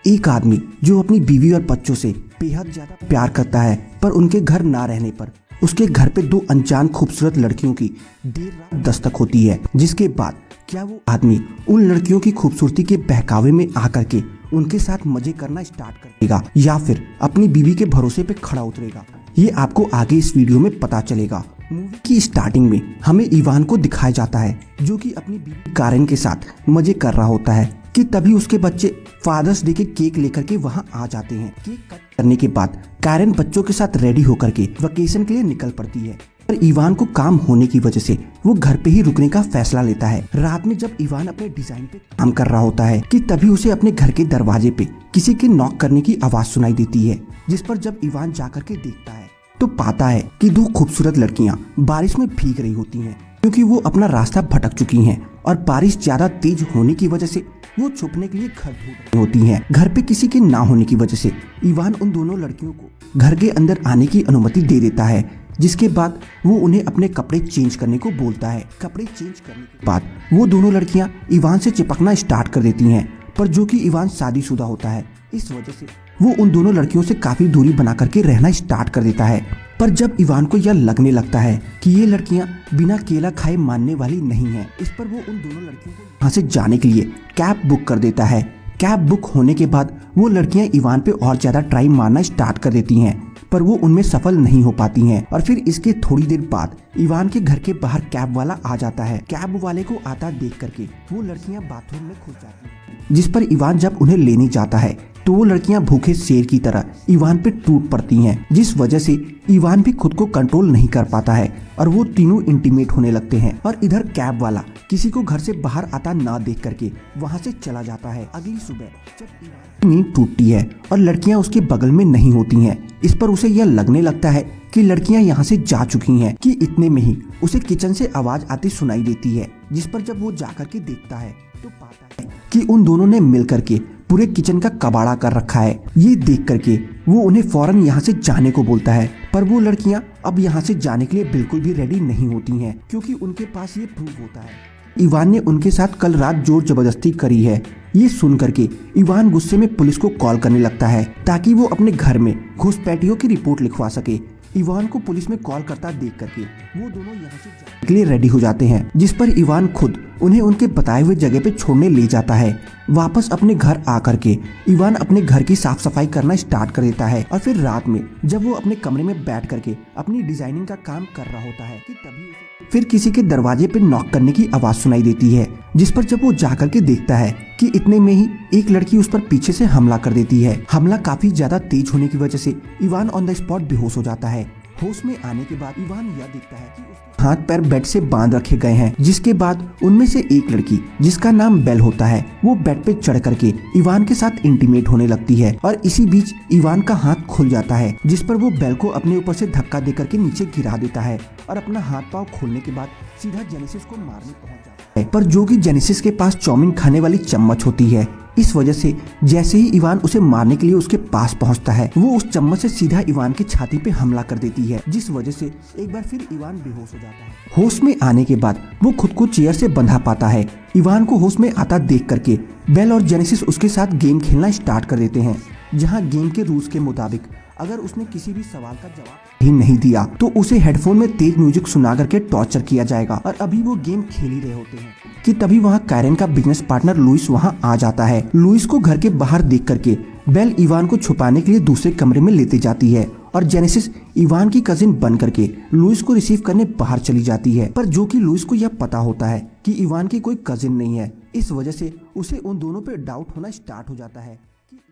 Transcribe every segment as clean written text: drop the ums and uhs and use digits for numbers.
एक आदमी जो अपनी बीवी और बच्चों से बेहद ज्यादा प्यार करता है, पर उनके घर ना रहने पर उसके घर पे दो अनजान खूबसूरत लड़कियों की देर रात दस्तक होती है। जिसके बाद क्या वो आदमी उन लड़कियों की खूबसूरती के बहकावे में आकर के उनके साथ मजे करना स्टार्ट कर देगा या फिर अपनी बीवी के भरोसे पे खड़ा उतरेगा, ये आपको आगे इस वीडियो में पता चलेगा। मूवी की स्टार्टिंग में हमें इवान को दिखाया जाता है जो कि अपनी बीवी कारेन के साथ मजे कर रहा होता है कि तभी उसके बच्चे फादर्स डे के केक लेकर के वहां आ जाते हैं। केक कट करने के बाद कारेन बच्चों के साथ रेडी होकर के वेकेशन के लिए निकल पड़ती है, पर इवान को काम होने की वजह से वो घर पे ही रुकने का फैसला लेता है। रात में जब इवान अपने डिजाइन पे काम कर रहा होता है कि तभी उसे अपने घर के दरवाजे पे किसी के नॉक करने की आवाज सुनाई देती है, जिस पर जब इवान जाकर के देखता है तो पाता है कि दो खूबसूरत लड़कियां बारिश में भीग रही होती हैं, क्योंकि वो अपना रास्ता भटक चुकी हैं और बारिश ज्यादा तेज होने की वजह से वो छुपने के लिए घर ढूंढ रही होती हैं। घर पे किसी के ना होने की वजह से इवान उन दोनों लड़कियों को घर के अंदर आने की अनुमति दे देता है, जिसके बाद वो उन्हें अपने कपड़े चेंज करने को बोलता है। कपड़े चेंज करने के बाद वो दोनों लड़कियां इवान से चिपकना स्टार्ट कर देती हैं, पर जो कि इवान शादीशुदा होता है, इस वजह से वो उन दोनों लड़कियों से काफी दूरी बना करके रहना स्टार्ट कर देता है। पर जब इवान को यह लगने लगता है कि ये लड़कियां बिना केला खाए मानने वाली नहीं हैं, इस पर वो उन दोनों लड़कियों को यहाँ से जाने के लिए कैब बुक कर देता है। कैब बुक होने के बाद वो लड़कियां इवान पे और ज्यादा ट्राई मारना स्टार्ट कर देती हैं, पर वो उनमें सफल नहीं हो पाती हैं। और फिर इसके थोड़ी देर बाद इवान के घर के बाहर कैब वाला आ जाता है। कैब वाले को आता देख करके वो लड़कियां बाथरूम में घुस जाती हैं, जिस पर इवान जब उन्हें लेने जाता है तो वो लड़कियां भूखे शेर की तरह इवान पे टूट पड़ती हैं, जिस वजह से इवान भी खुद को कंट्रोल नहीं कर पाता है और वो तीनों इंटीमेट होने लगते हैं। और इधर कैब वाला किसी को घर से बाहर आता ना देख करके वहाँ से चला जाता है। अगली सुबह जब इवान की नींद टूटती है और लड़कियां उसके बगल में नहीं होती हैं, इस पर उसे यह लगने लगता है कि लड़कियां यहाँ से जा चुकी हैं कि इतने में ही उसे किचन से आवाज आती सुनाई देती है, जिस पर जब वो जाकर के देखता है तो पाता है कि उन दोनों ने मिल करके पूरे किचन का कबाड़ा कर रखा है। ये देख करके वो उन्हें फौरन यहाँ से जाने को बोलता है, पर वो लड़कियां अब यहाँ से जाने के लिए बिल्कुल भी रेडी नहीं होती हैं, क्योंकि उनके पास ये प्रूफ होता है इवान ने उनके साथ कल रात जोर जबरदस्ती करी है। ये सुन करके इवान गुस्से में पुलिस को कॉल करने लगता है ताकि वो अपने घर में घुसपैठियों की रिपोर्ट लिखवा सके। इवान को पुलिस में कॉल करता देख करके वो दोनों यहाँ से जाने के लिए रेडी हो जाते हैं, जिस पर इवान खुद उन्हें उनके बताए हुए जगह पे छोड़ने ले जाता है। वापस अपने घर आकर के इवान अपने घर की साफ सफाई करना स्टार्ट कर देता है और फिर रात में जब वो अपने कमरे में बैठ करके अपनी डिजाइनिंग का काम कर रहा होता है कि तभी उसे फिर किसी के दरवाजे पे नॉक करने की आवाज सुनाई देती है, जिस पर जब वो जाकर के देखता है कि इतने में ही एक लड़की उस पर पीछे से हमला कर देती है। हमला काफी ज्यादा तेज होने की वजह से इवान ऑन द स्पॉट बेहोश हो जाता है। होश में आने के बाद इवान यह देखता है कि उसके हाथ पैर बेड से बांध रखे गए हैं, जिसके बाद उनमें से एक लड़की जिसका नाम बेल होता है वो बेड पे चढ़ करके इवान के साथ इंटीमेट होने लगती है। और इसी बीच इवान का हाथ खुल जाता है, जिस पर वो बेल को अपने ऊपर से धक्का दे करके नीचे गिरा देता है और अपना हाथ पाँव खोलने के बाद सीधा जेनेसिस को मारने पहुंच जाता है, पर जो कि जेनेसिस के पास चाउमीन खाने वाली चम्मच होती है। इस वजह से जैसे ही इवान उसे मारने के लिए उसके पास पहुंचता है, वो उस चम्मच से सीधा इवान की छाती पे हमला कर देती है, जिस वजह से एक बार फिर इवान बेहोश हो जाता है। होश में आने के बाद वो खुद को चेयर से बंधा पाता है। इवान को होश में आता देख करके बेल और जेनेसिस उसके साथ गेम खेलना स्टार्ट कर देते हैं, जहाँ गेम के रूल्स के मुताबिक अगर उसने किसी भी सवाल का जवाब ही नहीं दिया तो उसे हेडफोन में तेज म्यूजिक सुना करके टॉर्चर किया जाएगा। और अभी वो गेम खेल ही रहे होते हैं कि तभी वहाँ कारेन का बिजनेस पार्टनर लुइस वहाँ आ जाता है। लुइस को घर के बाहर देख करके बेल इवान को छुपाने के लिए दूसरे कमरे में लेते जाती है और जेनेसिस इवान की कजिन बन करके लुइस को रिसीव करने बाहर चली जाती है, पर जो कि लुइस को यह पता होता है कि इवान की कोई कजिन नहीं है, इस वजह से उसे उन दोनों पे डाउट होना स्टार्ट हो जाता है।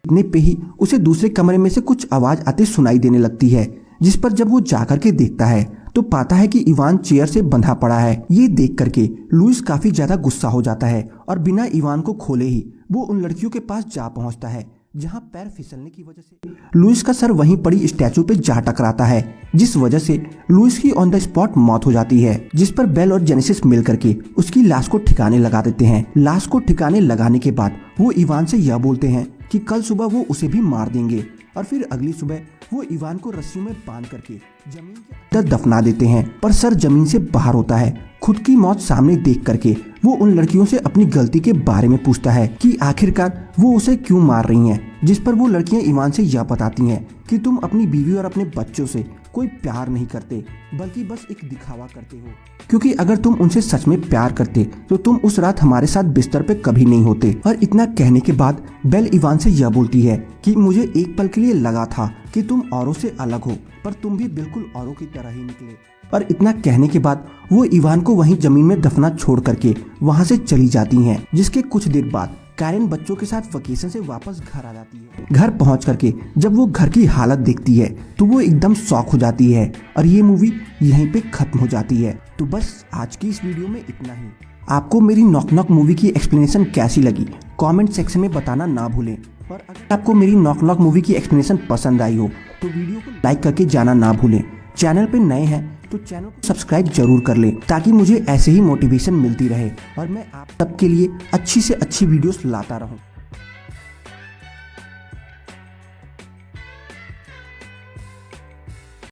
इतने पे ही उसे दूसरे कमरे में से कुछ आवाज आती सुनाई देने लगती है, जिस पर जब वो जाकर के देखता है तो पाता है कि इवान चेयर से बंधा पड़ा है। ये देख करके लुइस काफी ज्यादा गुस्सा हो जाता है और बिना इवान को खोले ही वो उन लड़कियों के पास जा पहुंचता है, जहां पैर फिसलने की वजह से लुइस का सर वहीं पड़ी स्टैचू पे जा टकराता है, जिस वजह से लुइस की ऑन द स्पॉट मौत हो जाती है। जिस पर बेल और जेनेसिस मिल करके उसकी लाश को ठिकाने लगा देते हैं। लाश को ठिकाने लगाने के बाद वो इवान से यह बोलते हैं कि कल सुबह वो उसे भी मार देंगे और फिर अगली सुबह वो इवान को रस्सियों में बांध करके जमीन के अंदर दफना देते हैं, पर सर जमीन से बाहर होता है। खुद की मौत सामने देख करके वो उन लड़कियों से अपनी गलती के बारे में पूछता है कि आखिरकार वो उसे क्यों मार रही हैं, जिस पर वो लड़कियां इवान से यह बताती हैं कि तुम अपनी बीवी और अपने बच्चों से कोई प्यार नहीं करते, बल्कि बस एक दिखावा करते हो, क्योंकि अगर तुम उनसे सच में प्यार करते तो तुम उस रात हमारे साथ बिस्तर पे कभी नहीं होते। और इतना कहने के बाद बेल इवान से यह बोलती है कि मुझे एक पल के लिए लगा था कि तुम औरों से अलग हो, पर तुम भी बिल्कुल औरों की तरह ही निकले। और इतना कहने के बाद वो इवान को वहीं जमीन में दफना छोड़ करके वहाँ से चली जाती हैं। जिसके कुछ देर बाद कैरन बच्चों के साथ वेकेशन से वापस घर आ जाती है। घर पहुंच करके जब वो घर की हालत देखती है तो वो एकदम शॉक हो जाती है और ये मूवी यहीं पे खत्म हो जाती है। तो बस आज की इस वीडियो में इतना ही। आपको मेरी नॉक नॉक मूवी की एक्सप्लेनेशन कैसी लगी कमेंट सेक्शन में बताना ना भूलें। और अगर आपको मेरी नॉक नॉक मूवी की एक्सप्लेनेशन पसंद आई हो तो वीडियो को लाइक करके जाना ना भूलें। चैनल पे नए हैं तो चैनल को सब्सक्राइब जरूर कर लें ताकि मुझे ऐसे ही मोटिवेशन मिलती रहे और मैं आप सबके लिए अच्छी से अच्छी वीडियोस लाता रहूं।